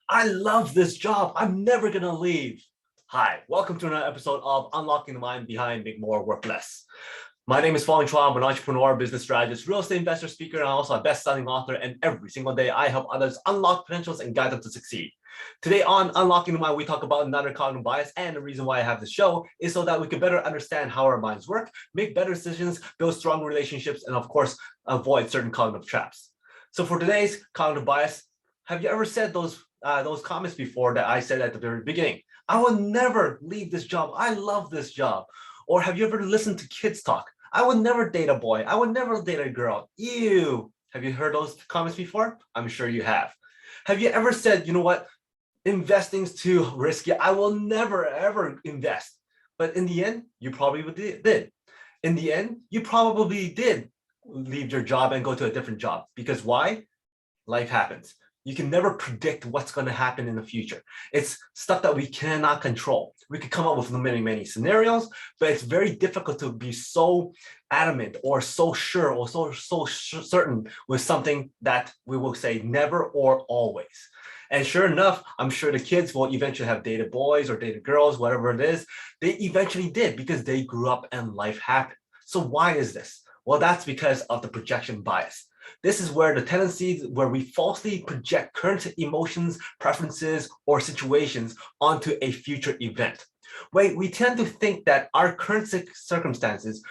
I love this job. I'm never going to leave. Hi, welcome to another episode of Unlocking the Mind Behind Make More, Work Less. My name is Fong. I'm an entrepreneur, business strategist, real estate investor, speaker, and also a best-selling author. And every single day, I help others unlock potentials and guide them to succeed. Today on Unlocking the Mind, we talk about another cognitive bias. And the reason why I have this show is so that we can better understand how our minds work, make better decisions, build strong relationships, and of course, avoid certain cognitive traps. So for today's cognitive bias, have you ever said those comments before that I said at the very beginning? I will never leave this job. I love this job. Or have you ever listened to kids talk? I would never date a boy. I would never date a girl. Ew. Have you heard those comments before? I'm sure you have. Have you ever said, you know what? Investing's too risky. I will never, ever invest. But in the end, you probably did. In the end, you probably did leave your job and go to a different job. Because why? Life happens. You can never predict what's going to happen in the future. It's stuff that we cannot control. We could come up with many, many scenarios, but it's very difficult to be so adamant or so sure or so certain with something that we will say never or always. And sure enough, I'm sure the kids will eventually have dated boys or dated girls, whatever it is. They eventually did because they grew up and life happened. So why is this? Well, that's because of the projection bias. This is where the tendencies where we falsely project current emotions, preferences, or situations onto a future event. We tend to think that our current circumstances,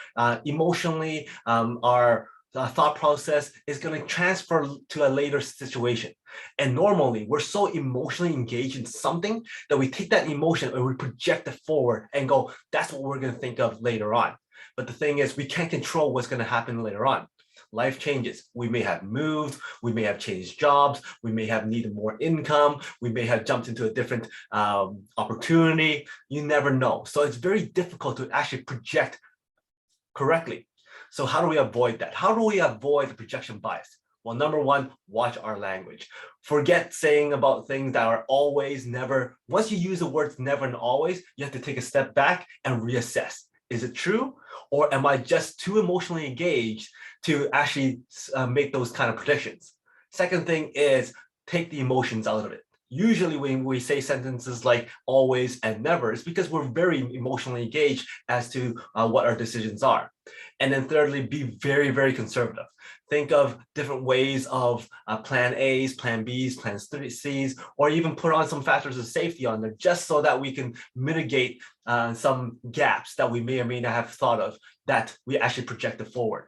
emotionally, our thought process is going to transfer to a later situation. And normally we're so emotionally engaged in something that we take that emotion and we project it forward and go, that's what we're going to think of later on. But the thing is, we can't control what's going to happen later on. Life changes. We may have moved, we may have changed jobs, we may have needed more income, we may have jumped into a different opportunity. You never know. So it's very difficult to actually project correctly. So how do we avoid that? How do we avoid the projection bias? Well, number one, watch our language. Forget saying about things that are always, never. Once you use the words never and always, you have to take a step back and reassess. Is it true? Or am I just too emotionally engaged to actually make those kind of predictions? Second thing is take the emotions out of it. Usually when we say sentences like always and never, it's because we're very emotionally engaged as to what our decisions are. And then thirdly, be very, very conservative. Think of different ways of plan A's, plan B's, plan C's, or even put on some factors of safety on there just so that we can mitigate some gaps that we may or may not have thought of that we actually projected forward.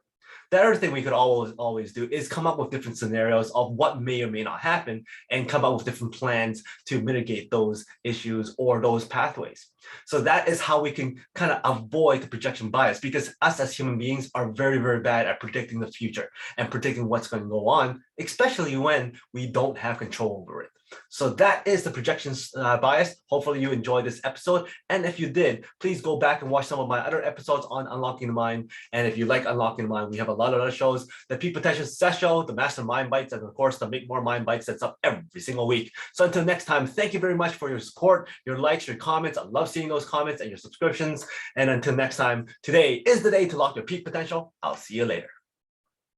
The other thing we could always do is come up with different scenarios of what may or may not happen and come up with different plans to mitigate those issues or those pathways. So that is how we can kind of avoid the projection bias, because us as human beings are very, very bad at predicting the future and predicting what's going to go on, especially when we don't have control over it. So that is the projections bias. Hopefully you enjoyed this episode. And if you did, please go back and watch some of my other episodes on Unlocking the Mind. And if you like Unlocking the Mind, we have a lot of other shows, the Peak Potential Success Show, the Master Mind Bites, and of course, the Make More Mind Bites that's up every single week. So until next time, thank you very much for your support, your likes, your comments. I love seeing those comments and your subscriptions. And until next time, today is the day to lock your peak potential. I'll see you later.